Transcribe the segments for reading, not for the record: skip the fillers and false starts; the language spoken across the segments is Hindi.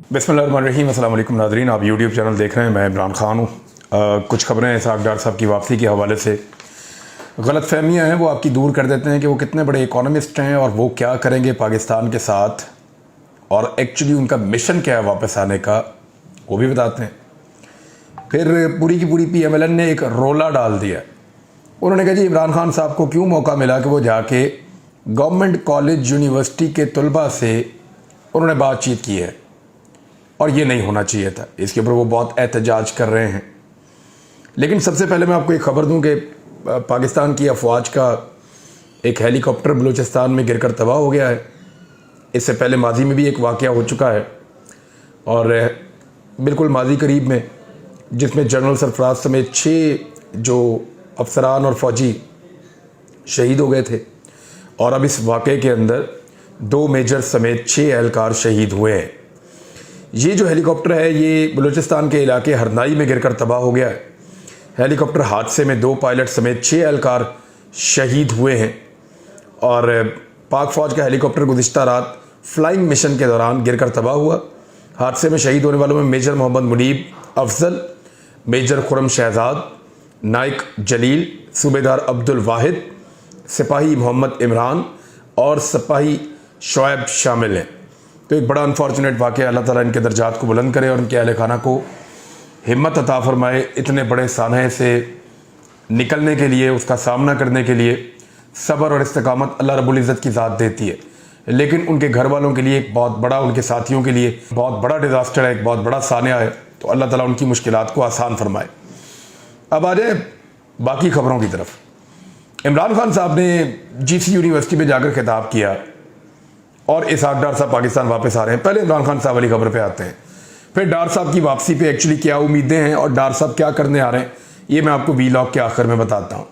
बिस्मिल्लाहिर्रहमानिर्रहीम। अस्सलाम वालेकुम नाज़रीन, आप यूट्यूब चैनल देख रहे हैं। मैं इमरान खान हूँ। कुछ खबरें इसहाक़ डार साहब की वापसी के हवाले से गलतफहमियाँ हैं, वो आपकी दूर कर देते हैं कि वो कितने बड़े इकोनॉमिस्ट हैं और वो क्या करेंगे पाकिस्तान के साथ, और एक्चुअली उनका मिशन क्या है वापस आने का, वो भी बताते हैं। फिर पूरी की पूरी PMLN ने एक रोला डाल दिया। उन्होंने कहा जी इमरान खान साहब को क्यों मौका मिला कि वो जाके गवर्नमेंट कॉलेज यूनिवर्सिटी के तलबा से उन्होंने बातचीत की है, और ये नहीं होना चाहिए था। इसके ऊपर वो बहुत एहतजाज कर रहे हैं। लेकिन सबसे पहले मैं आपको एक खबर दूं कि पाकिस्तान की अफवाज का एक हेलीकॉप्टर बलूचिस्तान में गिरकर तबाह हो गया है। इससे पहले माजी में भी एक वाक़या हो चुका है, और बिल्कुल माजी करीब में, जिसमें जनरल सरफराज समेत 6 जो अफसरान और फ़ौजी शहीद हो गए थे, और अब इस वाक़े के अंदर 2 मेजर समेत 6 एहलकार शहीद हुए हैं। ये जो हेलीकॉप्टर है ये बलूचिस्तान के इलाके हरनाई में गिरकर तबाह हो गया है। हेलीकॉप्टर हादसे में 2 पायलट समेत 6 एहलकार शहीद हुए हैं, और पाक फ़ौज का हेलीकॉप्टर गुज़िश्ता रात फ्लाइंग मिशन के दौरान गिरकर तबाह हुआ। हादसे में शहीद होने वालों में मेजर मोहम्मद मुनीब अफजल, मेजर खुरम शहजाद, नाइक जलील, सूबेदार अब्दुल वाहिद, सिपाही मोहम्मद इमरान और सिपाही शोएब शामिल हैं। तो एक बड़ा अनफॉर्चुनेट वाक़या। अल्लाह ताला इनके दर्जात को बुलंद करे और उनके अहल खाना को हिम्मत अता फरमाए। इतने बड़े सानहे से निकलने के लिए, उसका सामना करने के लिए सब्र और इस्तिकामत अल्लाह रब्बुल इज़्ज़त की ज़ात देती है। लेकिन उनके घर वालों के लिए एक बहुत बड़ा, उनके साथियों के लिए बहुत बड़ा डिज़ास्टर है, एक बहुत बड़ा सान्या है। तो अल्लाह ताला उनकी मुश्किलात को आसान फरमाए। अब आ जाए बाकी खबरों की तरफ। इमरान खान साहब ने GC यूनिवर्सिटी में जाकर खिताब किया, और इसहाक़ डार साहब पाकिस्तान वापस आ रहे हैं। पहले इमरान खान साहब वाली खबर पे आते हैं, फिर डार साहब की वापसी पे एक्चुअली क्या उम्मीदें हैं और डार साहब क्या करने आ रहे हैं, ये मैं आपको वीलॉग के आखिर में बताता हूँ।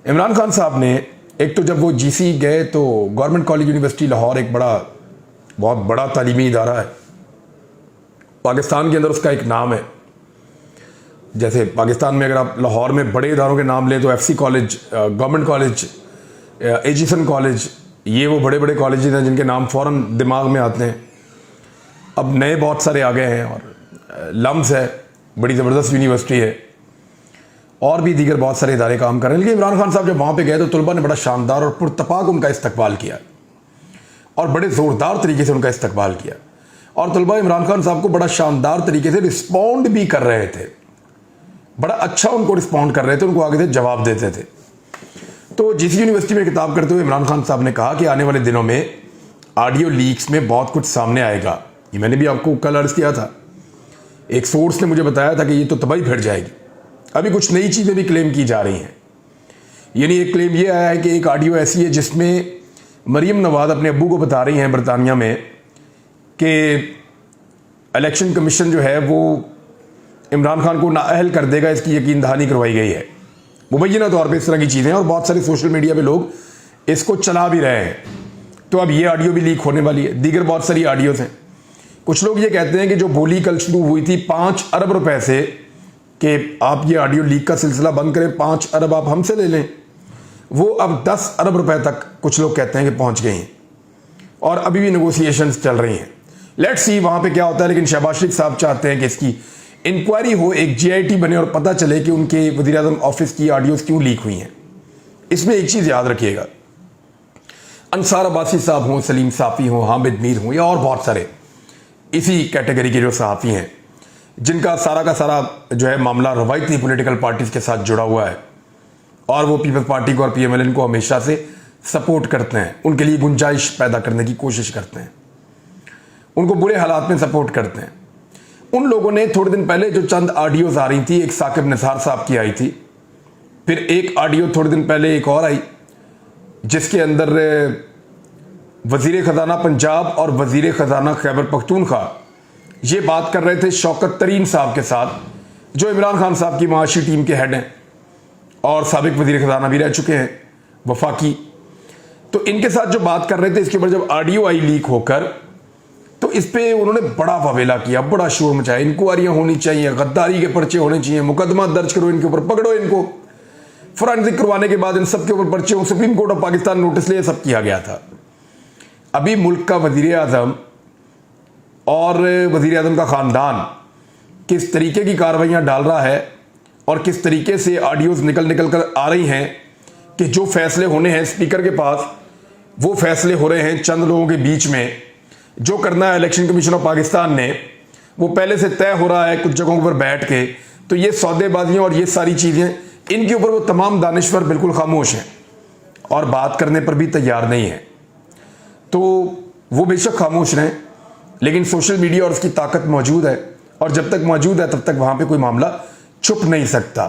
इमरान खान साहब ने एक तो जब वो GC गए तो गवर्नमेंट कॉलेज यूनिवर्सिटी लाहौर एक बहुत बड़ा तालीमी इदारा है पाकिस्तान के अंदर, उसका एक नाम है। जैसे पाकिस्तान में अगर आप लाहौर में बड़े इदारों के नाम लें तो FC college, government college, Aitchison college, ये वो बड़े बड़े कॉलेजेस हैं जिनके नाम फ़ौरन दिमाग में आते हैं। अब नए बहुत सारे आ गए हैं, और लम्स है, बड़ी ज़बरदस्त यूनिवर्सिटी है, और भी दीगर बहुत सारे इदारे काम कर रहे हैं। लेकिन इमरान खान साहब जब वहाँ पे गए तो तलबा ने बड़ा शानदार और पुरतपाक उनका इस्तकबाल किया, और बड़े ज़ोरदार तरीके से उनका इस्तकबाल किया, और तलबा इमरान खान साहब को बड़ा शानदार तरीके से रिस्पॉन्ड भी कर रहे थे। बड़ा अच्छा उनको रिस्पॉन्ड कर रहे थे, उनको आगे से जवाब देते थे। तो GC यूनिवर्सिटी में किताब करते हुए इमरान खान साहब ने कहा कि आने वाले दिनों में ऑडियो लीक्स में बहुत कुछ सामने आएगा। ये मैंने भी आपको कल अर्ज किया था। एक सोर्स ने मुझे बताया था कि ये तो तबाही फिर जाएगी। अभी कुछ नई चीज़ें भी क्लेम की जा रही हैं। यानी एक क्लेम ये आया है कि एक ऑडियो ऐसी है जिसमें मरीम नवाज अपने अब्बू को बता रही हैं बरतानिया में कि इलेक्शन कमीशन जो है वो इमरान खान को नाअहल कर देगा, इसकी यकीन दहानी करवाई गई है। मुबैना तौर पे इस तरह की चीज़ें, और बहुत सारे सोशल मीडिया पे लोग इसको चला भी रहे हैं। तो अब ये ऑडियो भी लीक होने वाली है। दीगर बहुत सारी ऑडियोज़ हैं। कुछ लोग ये कहते हैं कि जो बोली कल शुरू हुई थी 5 अरब रुपए से, कि आप ये ऑडियो लीक का सिलसिला बंद करें, 5 अरब आप हमसे ले लें, वो अब 10 अरब रुपए तक कुछ लोग कहते हैं कि पहुँच गई हैं, और अभी भी नेगोशिएशंस चल रही हैं। लेट्स सी वहाँ पर क्या होता है। लेकिन शहबाज शरीफ साहब चाहते हैं कि इसकी इंक्वायरी हो, एक GIT बने और पता चले कि उनके वज़ीर-ए-आज़म ऑफिस की ऑडियोज़ क्यों लीक हुई हैं। इसमें एक चीज़ याद रखिएगा, अंसार अब्बासी साहब हों, सलीम साफ़ी हों, हामिद मीर हों, या और बहुत सारे इसी कैटेगरी के जो सहाफ़ी हैं जिनका सारा का सारा जो है मामला रवायती पॉलिटिकल पार्टीज़ के साथ जुड़ा हुआ है, और वो पीपल्स पार्टी को और PMLN को हमेशा से सपोर्ट करते हैं, उनके लिए गुंजाइश पैदा करने की कोशिश करते हैं, उनको बुरे हालात में सपोर्ट करते हैं। उन लोगों ने थोड़े दिन पहले जो चंद ऑडियोज़ आ रही थी, एक साकिब निसार साहब की आई थी, फिर एक ऑडियो थोड़े दिन पहले एक और आई जिसके अंदर वज़ीर ख़जाना पंजाब और वज़ीर ख़जाना खैबर पख्तूनख्वा ये बात कर रहे थे शौकत तरीन साहब के साथ, जो इमरान खान साहब की माशी टीम के हेड हैं और साबिक वज़ीर ख़जाना भी रह चुके हैं वफाकी। तो इनके साथ जो बात कर रहे थे, इसके ऊपर जब ऑडियो आई लीक होकर, तो इस पे उन्होंने बड़ा फवेला किया, बड़ा शोर मचाया। इंक्वायरियाँ होनी चाहिए, गद्दारी के पर्चे होने चाहिए, मुकदमा दर्ज करो इनके ऊपर, पकड़ो इनको, फोरेंसिक करवाने के बाद इन सब के ऊपर पर्चे, supreme court of Pakistan notice ले, सब किया गया था। अभी मुल्क का वज़ीर-ए-आज़म और वज़ीर आज़म का ख़ानदान किस तरीके की कार्रवाइयाँ डाल रहा है और किस तरीके से ऑडियोज़ निकल कर आ रही हैं कि जो फैसले होने हैं स्पीकर के पास वो फैसले हो रहे हैं चंद लोगों के बीच में। जो करना है इलेक्शन कमीशन ऑफ पाकिस्तान ने वो पहले से तय हो रहा है कुछ जगहों पर बैठ के। तो ये सौदेबाजियाँ और ये सारी चीज़ें, इनके ऊपर वो तमाम दानिश्वर बिल्कुल खामोश हैं और बात करने पर भी तैयार नहीं है। तो वो बेशक खामोश रहें, लेकिन सोशल मीडिया और उसकी ताकत मौजूद है और जब तक मौजूद है तब तक वहाँ पे कोई मामला छुप नहीं सकता।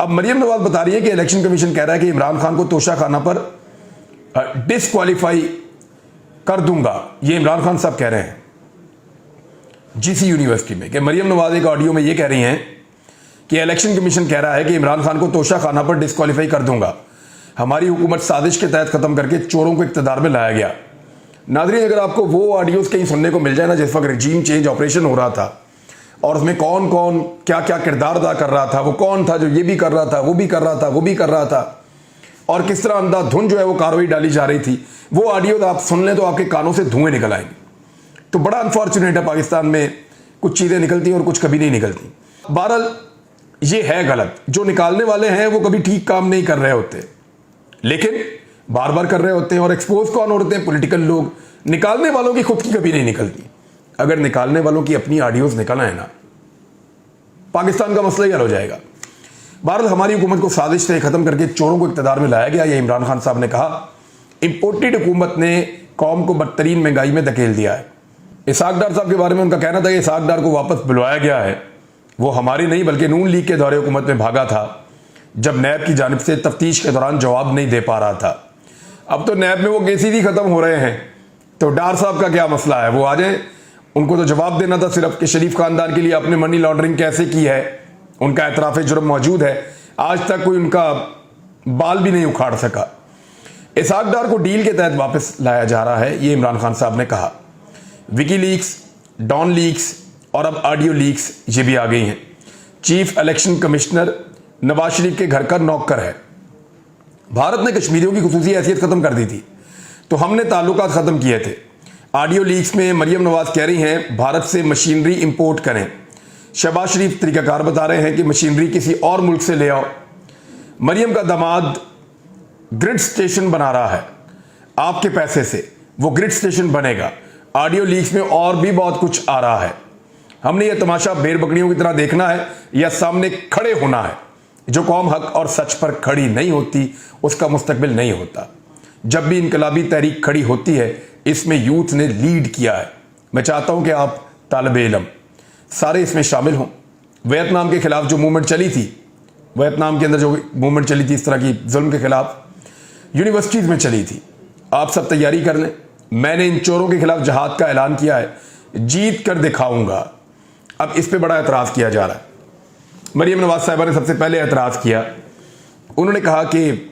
अब मरियम नवाज बता रही है कि इलेक्शन कमीशन कह रहा है कि इमरान खान को तोशा खाना पर डिसक्वालीफाई कर दूंगा। ये इमरान खान साहब कह रहे हैं जीसी यूनिवर्सिटी में, कि मरियम नवाज एक ऑडियो में ये कह रही हैं कि इलेक्शन कमीशन कह रहा है कि इमरान खान को तोशा खाना पर डिसक्वालीफाई कर दूंगा। हमारी हुकूमत साजिश के तहत ख़त्म करके चोरों को इक़्तिदार में लाया गया। नाज़रीन, अगर आपको वो ऑडियोज़ कहीं सुनने को मिल जाए ना जिस वक्त रजीम चेंज ऑपरेशन हो रहा था और उसमें कौन कौन क्या क्या किरदार अदा कर रहा था, वो कौन था जो ये भी कर रहा था, वो भी कर रहा था, वो भी कर रहा था, और किस तरह अंधाधुंध जो है वो कार्रवाई डाली जा रही थी, वो ऑडियो आप सुन लें तो आपके कानों से धुएं निकल आएंगे। तो बड़ा अनफॉर्चुनेट है, पाकिस्तान में कुछ चीज़ें निकलती हैं और कुछ कभी नहीं निकलती। बहरहाल ये है गलत। जो निकालने वाले हैं वो कभी ठीक काम नहीं कर रहे होते, लेकिन बार बार कर रहे होते हैं। और एक्सपोज कौन होते हैं? पॉलिटिकल लोग। निकालने वालों की खुद की कभी नहीं निकलती। अगर निकालने वालों की अपनी ऑडियोज निकल आए ना, पाकिस्तान का मसला ही हल हो जाएगा। बहरहाल हमारी हुकूमत को साजिश से ख़त्म करके चोरों को इक़्तिदार में लाया गया, यह इमरान खान साहब ने कहा। इंपोर्टेड हुकूमत ने कौम को बदतरीन महंगाई में धकेल दिया है। इसहाक डार साहब के बारे में उनका कहना था कि इसहाक डार को वापस बुलवाया गया है। वो हमारी नहीं बल्कि नून लीग के दौरे हुकूमत में भागा था जब नैब की जानिब से तफ्तीश के दौरान जवाब नहीं दे पा रहा था। अब तो नैब में वो केसेस ही ख़त्म हो रहे हैं, तो डार साहब का क्या मसला है? वो आ जाए, उनको तो जवाब देना था सिर्फ कि शरीफ खानदान के लिए आपने मनी लॉन्ड्रिंग कैसे की है। उनका एतराफ़ जुर्म मौजूद है, आज तक कोई उनका बाल भी नहीं उखाड़ सका। इसहाक डार को डील के तहत वापस लाया जा रहा है, ये इमरान खान साहब ने कहा। विकी लीक्स, डॉन लीक्स और अब ऑडियो लीक्स ये भी आ गई हैं। Chief election commissioner Nawaz Sharif के घर का नौकर है। भारत ने कश्मीरियों की खुसूसी हैसियत ख़त्म कर दी थी तो हमने ताल्लुकात ख़त्म किए थे। ऑडियो लीक्स में मरियम नवाज कह रही हैं भारत से मशीनरी इंपोर्ट करें। शहबाज शरीफ तरीकाकार बता रहे हैं कि मशीनरी किसी और मुल्क से ले आओ। मरियम का दामाद ग्रिड स्टेशन बना रहा है आपके पैसे से, वो ग्रिड स्टेशन बनेगा। ऑडियो लीक्स में और भी बहुत कुछ आ रहा है। हमने ये तमाशा भेड़ बकरियों की तरह देखना है या सामने खड़े होना है। जो कौम हक और सच पर खड़ी नहीं होती उसका मुस्तकबिल नहीं होता। जब भी इनकलाबी तहरीक खड़ी होती है इसमें यूथ ने लीड किया है। मैं चाहता हूं कि आप तालिबे इल्म सारे इसमें शामिल हों। वियतनाम के खिलाफ जो मूवमेंट चली थी, वियतनाम के अंदर जो मूवमेंट चली थी इस तरह की जुल्म के खिलाफ, यूनिवर्सिटीज़ में चली थी। आप सब तैयारी कर लें। मैंने इन चोरों के खिलाफ जहाद का ऐलान किया है, जीत कर दिखाऊंगा। अब इस पे बड़ा एतराज़ किया जा रहा है। मरियम नवाज साहिबा ने सबसे पहले एतराज़ किया। उन्होंने कहा कि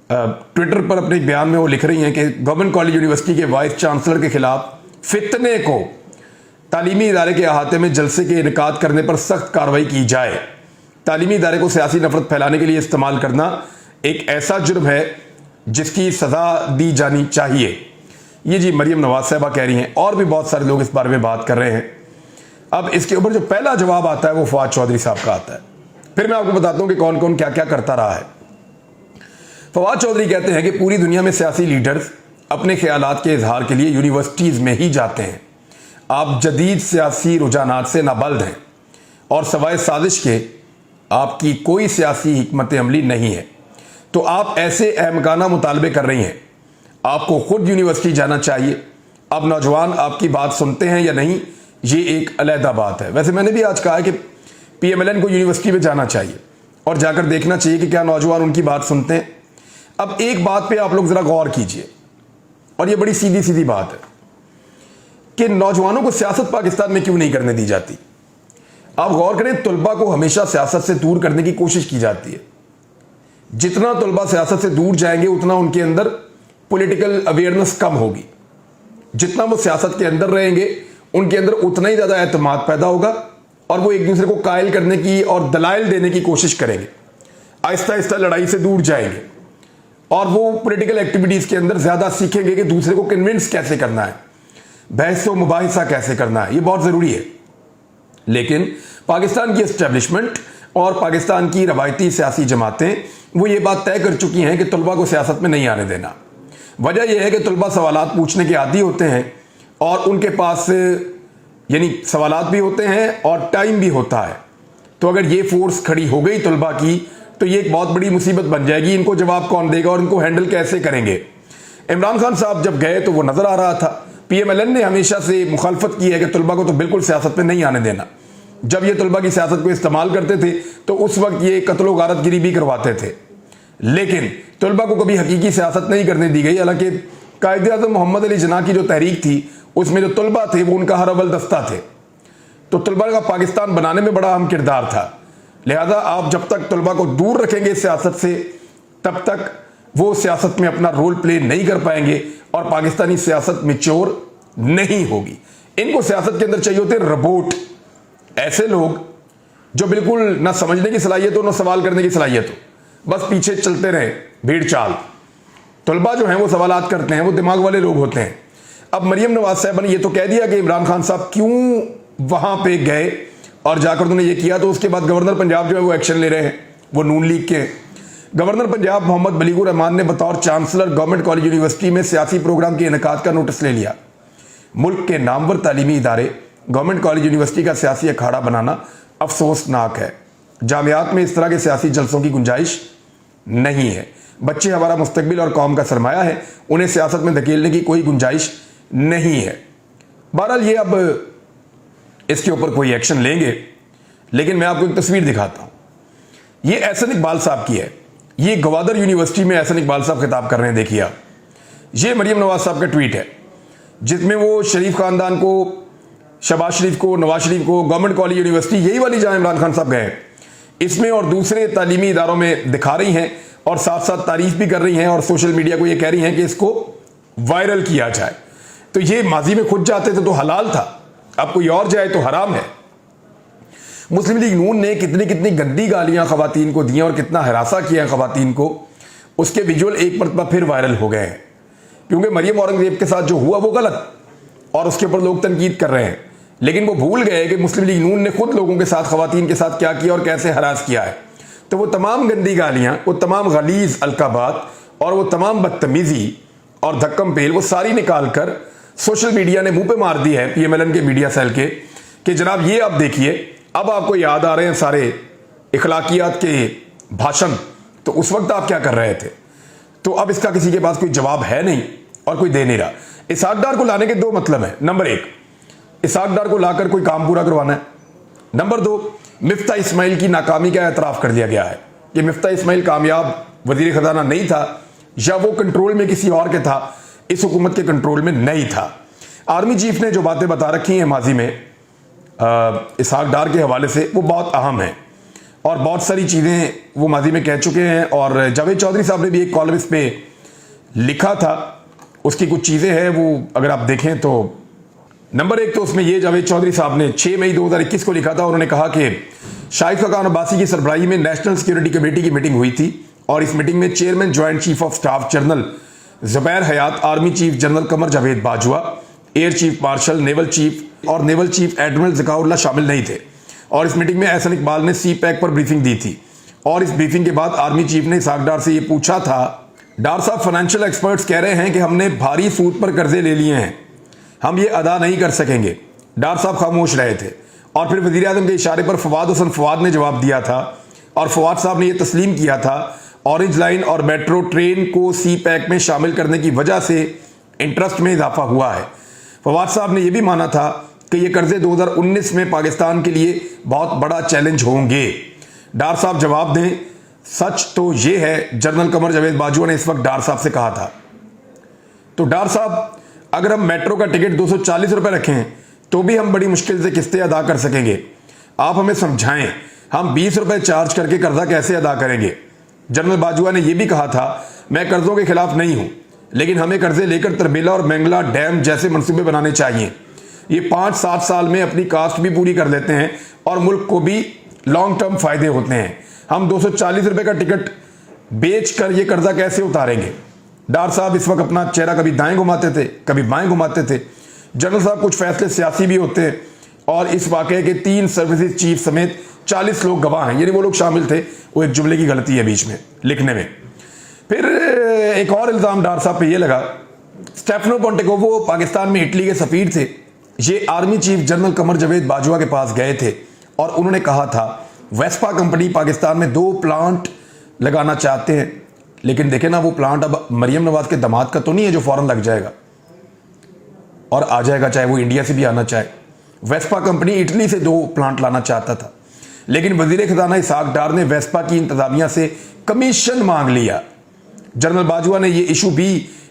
ट्विटर पर अपने बयान में वो लिख रही हैं कि गवर्नमेंट कॉलेज यूनिवर्सिटी के वाइस चांसलर के खिलाफ फितने को तालीमी इदारे के अहाते में जलसे के इनकाद करने पर सख्त कार्रवाई की जाए। तालीमी इदारे को सियासी नफरत फैलाने के लिए इस्तेमाल करना एक ऐसा जुर्म है जिसकी सज़ा दी जानी चाहिए। ये जी मरियम नवाज साहिबा कह रही हैं, और भी बहुत सारे लोग इस बारे में बात कर रहे हैं। अब इसके ऊपर जो पहला जवाब आता है वो फवाद चौधरी साहब का आता है। फिर मैं आपको बताता हूं कि कौन कौन क्या क्या करता रहा है। फवाद चौधरी कहते हैं कि पूरी दुनिया में सियासी लीडर्स अपने ख्यालात के इजहार के लिए यूनिवर्सिटीज़ में ही जाते हैं। आप जदीद सियासी रुझानात से नाबल्द हैं और सवाए साजिश के आपकी कोई सियासी हिकमत अमली नहीं है, तो आप ऐसे अहमकाना मुतालबे कर रही हैं। आपको खुद यूनिवर्सिटी जाना चाहिए। अब नौजवान आपकी बात सुनते हैं या नहीं ये एक अलहदा बात है। वैसे मैंने भी आज कहा है कि PMLN को यूनिवर्सिटी में जाना चाहिए और जाकर देखना चाहिए कि क्या नौजवान उनकी बात सुनते हैं। अब एक बात पे आप लोग ज़रा गौर कीजिए, और ये बड़ी सीधी सीधी बात है कि नौजवानों को सियासत पाकिस्तान में क्यों नहीं करने दी जाती। आप गौर करें, तलबा को हमेशा सियासत से दूर करने की कोशिश की जाती है। जितना तलबा सियासत से दूर जाएंगे उतना उनके अंदर पॉलिटिकल अवेयरनेस कम होगी। जितना वो सियासत के अंदर रहेंगे उनके अंदर उतना ही ज़्यादा एतमाद पैदा होगा और वो एक दूसरे को कायल करने की और दलाइल देने की कोशिश करेंगे। आहिस्ता आहिस्ता लड़ाई से दूर जाएंगे और वो पॉलिटिकल एक्टिविटीज़ के अंदर ज़्यादा सीखेंगे कि दूसरे को कन्विंस कैसे करना है। बहस व मुबाहिसा कैसे करना है, ये बहुत ज़रूरी है। लेकिन पाकिस्तान की एस्टेब्लिशमेंट और पाकिस्तान की रवायती सियासी जमातें वो ये बात तय कर चुकी हैं कि तलबा को सियासत में नहीं आने देना। वजह यह है कि तलबा सवालात पूछने के आदी होते हैं और उनके पास यानी सवालात भी होते हैं और टाइम भी होता है। तो अगर ये फोर्स खड़ी हो गई तलबा की तो ये एक बहुत बड़ी मुसीबत बन जाएगी। इनको जवाब कौन देगा और इनको हैंडल कैसे करेंगे? इमरान खान साहब जब गए तो वो नज़र आ रहा था, PMLN ने हमेशा से मुखालफत की है कि तलबा को तो बिल्कुल सियासत में नहीं आने देना। जब ये तलबा की सियासत को इस्तेमाल करते थे तो उस वक्त ये कत्ल व गारतगिरी भी करवाते थे, लेकिन तलबा को कभी हकीकी सियासत नहीं करने दी गई। हालांकि कायदे आज़म मोहम्मद अली जिन्ना की जो तहरीक थी उसमें जो तलबा थे वो उनका हर अव्वल दस्ता थे, तो तलबा का पाकिस्तान बनाने में बड़ा अहम किरदार था। लिहाजा आप जब तक तलबा को दूर रखेंगे सियासत से तब तक वो सियासत में अपना रोल प्ले नहीं कर पाएंगे और पाकिस्तानी सियासत मैच्योर नहीं होगी। इनको सियासत के अंदर चाहिए होते रोबोट, ऐसे लोग जो बिल्कुल ना समझने की सलाहियत हो ना सवाल करने की सलाहियत हो, बस पीछे चलते रहे भीड़ चाल। तलबा जो हैं वो सवालात करते हैं, वो दिमाग वाले लोग होते हैं। अब मरियम नवाज साहब ने ये तो कह दिया कि इमरान खान साहब क्यों वहां पे गए और जाकर उन्होंने ये किया, तो उसके बाद गवर्नर पंजाब जो है वो एक्शन ले रहे हैं, वो नून लीग के गवर्नर पंजाब मोहम्मद बलीगुर रहमान ने बतौर चांसलर गवर्नमेंट कॉलेज यूनिवर्सिटी में सियासी प्रोग्राम के इनेकाद का नोटिस ले लिया। मुल्क के नामवर तालीमी इदारे गवर्नमेंट कॉलेज यूनिवर्सिटी का सियासी अखाड़ा बनाना अफसोसनाक है। जामियात में इस तरह के सियासी जलसों की गुंजाइश नहीं है। बच्चे हमारा मुस्तकबिल और कौम का सरमाया है, उन्हें सियासत में धकेलने की कोई गुंजाइश नहीं है। बहरहाल ये अब इसके ऊपर कोई एक्शन लेंगे, लेकिन मैं आपको एक तस्वीर दिखाता हूं। ये एहसन इकबाल साहब की है, ये गवादर यूनिवर्सिटी में एहसन इकबाल साहब खिताब कर रहे हैं। देखिए आप, ये मरियम नवाज साहब का ट्वीट है जिसमें वो शरीफ खानदान को, शहबाज शरीफ को, नवाज शरीफ को गवर्नमेंट कॉलेज यूनिवर्सिटी, यही वाली जहां इमरान खान साहब गए, इसमें और दूसरे तालीमी इदारों में दिखा रही हैं और साथ साथ तारीफ भी कर रही हैं और सोशल मीडिया को ये कह रही हैं कि इसको वायरल किया जाए। तो ये माजी में खुद जाते थे तो हलाल था, अब कोई और जाए तो हराम है। मुस्लिम लीग नून ने कितनी कितनी गंदी गालियां खवातीन को दी और कितना हरासा किया खवातीन को, उसके विजुअल एक मरतबा फिर वायरल हो गए हैं, क्योंकि मरियम औरंगजेब के साथ जो हुआ वो गलत और उसके ऊपर लोग तनकीद कर रहे हैं, लेकिन वो भूल गए कि मुस्लिम लीग नून ने खुद लोगों के साथ, खवातीन के साथ क्या किया और कैसे हरास किया है। तो वो तमाम गंदी गालियां, वो तमाम गलीज अलकाबात और वो तमाम बदतमीजी और धक्कम पेल वो सारी निकाल कर सोशल मीडिया ने मुंह पे मार दी है PMLN के मीडिया सेल के कि जनाब ये आप देखिए, अब आपको याद आ रहे हैं सारे इखलाकियात के भाषण, तो उस वक्त आप क्या कर रहे थे? तो अब इसका किसी के पास कोई जवाब है नहीं और कोई दे नहीं रहा। इसहाक डार को लाने के दो मतलब है। नंबर एक, इसहाक डार को लाकर कोई काम पूरा करवाना है। नंबर दो, मिफ्ता इस्माइल की नाकामी का एतराफ़ कर दिया गया है कि मिफ्ता इस्माइल कामयाब वजीर खजाना नहीं था, या वो कंट्रोल में किसी और के था, इस हुकूमत के कंट्रोल में नहीं था। आर्मी चीफ ने जो बातें बता रखी हैं माजी में इसहाक डार के हवाले से, वो बहुत अहम है और बहुत सारी चीज़ें वो माजी में कह चुके हैं। और जावेद चौधरी साहब ने भी एक कॉलम इस पे लिखा था, उसकी कुछ चीज़ें हैं वो अगर आप देखें तो। नंबर एक तो उसमें ये जावेद चौधरी साहब ने 6 मई 2021 को लिखा था। उन्होंने कहा कि शाइस्ता खान अब्बासी की सरबराही में नेशनल सिक्योरिटी कमेटी की मीटिंग हुई थी और इस मीटिंग में chairman joint chief of staff general Zubair Hayat, army chief general Qamar Javed Bajwa, air chief marshal, naval chief और नेवल चीफ एडमिरल ज़काउल्लाह शामिल नहीं थे। और इस मीटिंग में एहसन इकबाल ने CPAC पर ब्रीफिंग दी थी और इस ब्रीफिंग के बाद आर्मी चीफ ने इसहाक डार से ये पूछा था, डार साहब फाइनेंशियल एक्सपर्ट्स कह रहे हैं कि हमने भारी सूद पर कर्जे ले लिए हैं, हम ये अदा नहीं कर सकेंगे। डार साहब खामोश रहे थे और फिर वज़ीर आज़म के इशारे पर फवाद हुसैन फवाद ने जवाब दिया था और फवाद साहब ने यह तस्लीम किया था ऑरेंज लाइन और मेट्रो ट्रेन को CPAC में शामिल करने की वजह से इंटरेस्ट में इजाफा हुआ है। फवाद साहब ने यह भी माना था कि ये कर्जे 2019 में पाकिस्तान के लिए बहुत बड़ा चैलेंज होंगे। डार साहब जवाब दें, सच तो ये है, जनरल कमर जावेद बाजवा ने इस वक्त डार साहब से कहा था। तो डार साहब, अगर हम मेट्रो का टिकट 240 रुपये रखें तो भी हम बड़ी मुश्किल से किस्तें अदा कर सकेंगे। आप हमें समझाएं, हम 20 रुपये चार्ज करके कर्जा कैसे अदा करेंगे? जनरल बाजवा ने यह भी कहा था, मैं कर्जों के खिलाफ नहीं हूं, लेकिन हमें कर्जे लेकर तरबेला और मैंगला डैम जैसे मंसूबे बनाने चाहिए। ये 5-7 साल में अपनी कास्ट भी पूरी कर लेते हैं और मुल्क को भी लॉन्ग टर्म फायदे होते हैं। हम 240 रुपये का टिकट बेच कर ये कर्जा कैसे उतारेंगे? डार साहब इस वक्त अपना चेहरा कभी दाएं घुमाते थे, कभी बाएं घुमाते थे। जनरल साहब कुछ फैसले सियासी भी होते हैं और इस वाकये के 3 सर्विसेज चीफ समेत 40 लोग गवाह हैं, यानी वो लोग शामिल थे। वो एक जुमले की गलती है बीच में लिखने में। फिर एक और इल्ज़ाम डार साहब पे ये लगा, स्टेफनो पोंटेकोवो पाकिस्तान में इटली के सफीर थे। ये army chief general Qamar Javed Bajwa के पास गए थे और उन्होंने कहा था वेस्पा कंपनी पाकिस्तान में 2 प्लांट लगाना चाहते हैं, लेकिन देखे ना वो प्लांट अब मरियम नवाज के दामाद का तो नहीं है जो फौरन लग जाएगा और आ जाएगा, चाहे वो इंडिया से भी आना चाहे। वेस्पा कंपनी इटली से 2 प्लांट लाना चाहता था, लेकिन वजीर खजाना इसहाक डार ने वेस्पा की इंतजामिया से कमीशन मांग लिया। जनरल बाजवा ने यह इशू भी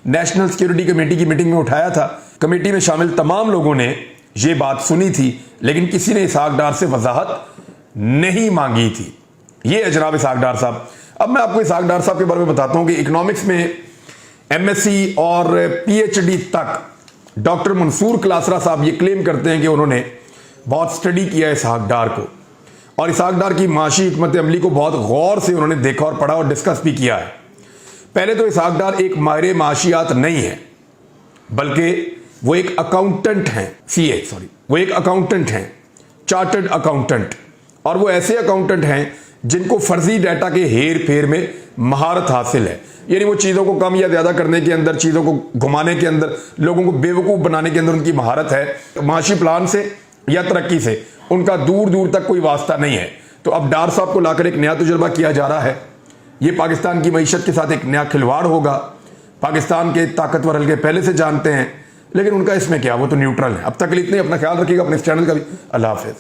नेशनल सिक्योरिटी कमेटी की मीटिंग में उठाया था। कमेटी में शामिल तमाम लोगों ने यह बात सुनी थी, लेकिन किसी ने इसहाक डार से वजाहत नहीं मांगी थी। ये है जनाब इसहाक डार साहब। अब मैं आपको इसहाक डार साहब के बारे में बताता हूं कि इकोनॉमिक्स में एमएससी और पीएचडी तक डॉक्टर मंसूर क्लासरा साहब ये क्लेम करते हैं कि उन्होंने बहुत स्टडी किया है इसहाक डार को, और इसहाक डार की माशी हिकमत अमली को बहुत गौर से उन्होंने देखा और पढ़ा और डिस्कस भी किया है। पहले तो इसहाक डार एक माहिर माशियात नहीं है, बल्कि वो एक अकाउंटेंट हैं, वो एक अकाउंटेंट हैं, चार्टर्ड अकाउंटेंट। और वो ऐसे अकाउंटेंट हैं जिनको फर्जी डाटा के हेर फेर में महारत हासिल है, यानी वो चीज़ों को कम या ज़्यादा करने के अंदर, चीज़ों को घुमाने के अंदर, लोगों को बेवकूफ़ बनाने के अंदर उनकी महारत है। माशी प्लान से या तरक्की से उनका दूर दूर तक कोई वास्ता नहीं है। तो अब डार साहब को लाकर एक नया तजुर्बा किया जा रहा है। ये पाकिस्तान की मईशत के साथ एक नया खिलवाड़ होगा। पाकिस्तान के ताकतवर हल्के पहले से जानते हैं, लेकिन उनका इसमें क्या, वो तो न्यूट्रल है। अब तक के लिए इतने, अपना ख्याल रखिएगा, अपने इस चैनल का भी। अल्लाह हाफिज़।